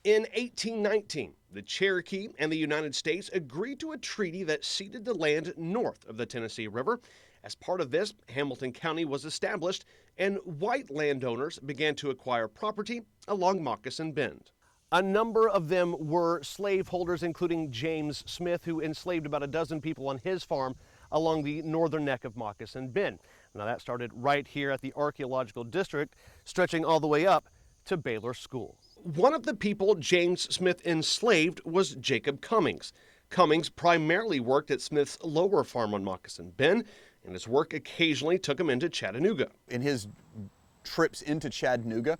In 1819, the Cherokee and the United States agreed to a treaty that ceded the land north of the Tennessee River. As part of this, Hamilton County was established, and white landowners began to acquire property along Moccasin Bend. A number of them were slaveholders, including James Smith, who enslaved about a dozen people on his farm along the northern neck of Moccasin Bend. Now that started right here at the archaeological district, stretching all the way up to Baylor School. One of the people James Smith enslaved was Jacob Cummings. Cummings primarily worked at Smith's lower farm on Moccasin Bend, and his work occasionally took him into Chattanooga. In his trips into Chattanooga,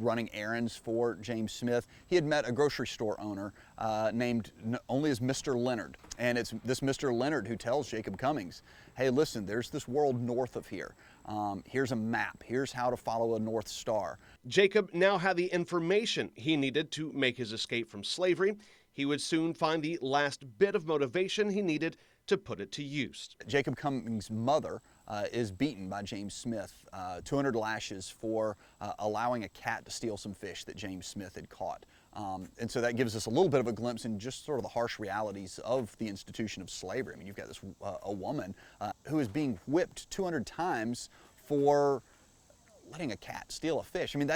running errands for James Smith, he had met a grocery store owner named only as Mr. Leonard. And it's this Mr. Leonard who tells Jacob Cummings, hey, listen, there's this world north of here. Here's a map. Here's how to follow a North Star. Jacob now had the information he needed to make his escape from slavery. He would soon find the last bit of motivation he needed to put it to use. Jacob Cummings' mother is beaten by James Smith, 200 lashes for allowing a cat to steal some fish that James Smith had caught. And so that gives us a little bit of a glimpse in just sort of the harsh realities of the institution of slavery. I mean, you've got this a woman who is being whipped 200 times for letting a cat steal a fish. I mean,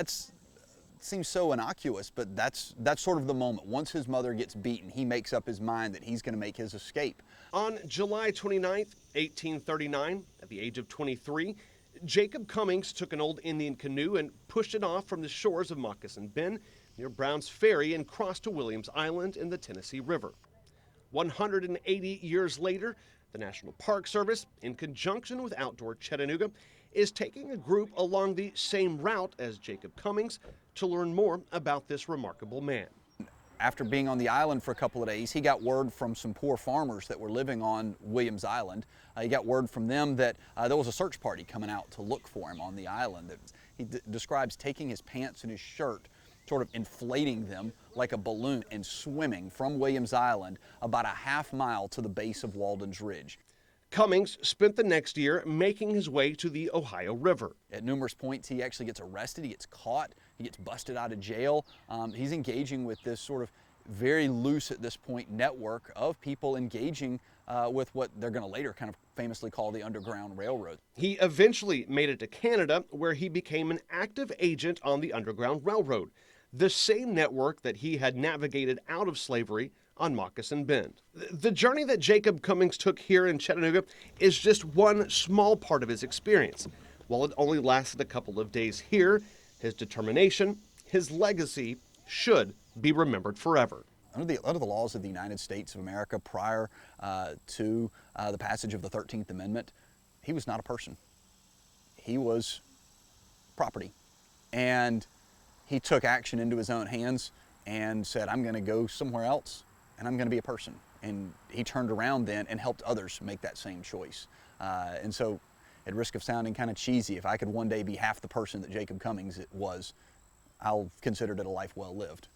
seems so innocuous, but that's sort of the moment. Once his mother gets beaten, he makes up his mind that he's going to make his escape. On July 29th, 1839, at the age of 23, Jacob Cummings took an old Indian canoe and pushed it off from the shores of Moccasin Bend near Brown's Ferry and crossed to Williams Island in the Tennessee River. 180 years later, the National Park Service, in conjunction with Outdoor Chattanooga, is taking a group along the same route as Jacob Cummings to learn more about this remarkable man. After being on the island for a couple of days, he got word from some poor farmers that were living on Williams Island. He got word from them that there was a search party coming out to look for him on the island. He describes taking his pants and his shirt, sort of inflating them like a balloon, and swimming from Williams Island about a half mile to the base of Walden's Ridge. Cummings spent the next year making his way to the Ohio River. At numerous points, he actually gets arrested, he gets caught, he gets busted out of jail. He's engaging with this sort of very loose at this point network of people engaging with what they're going to later kind of famously call the Underground Railroad. He eventually made it to Canada, where he became an active agent on the Underground Railroad, the same network that he had navigated out of slavery on Moccasin Bend. The journey that Jacob Cummings took here in Chattanooga is just one small part of his experience. While it only lasted a couple of days here, his determination, his legacy should be remembered forever. Under the laws of the United States of America prior to the passage of the 13th Amendment, he was not a person. He was property. And he took action into his own hands and said, I'm going to go somewhere else and I'm going to be a person. And he turned around then and helped others make that same choice. And so, at risk of sounding kind of cheesy, if I could one day be half the person that Jacob Cummings was, I'll consider it a life well lived.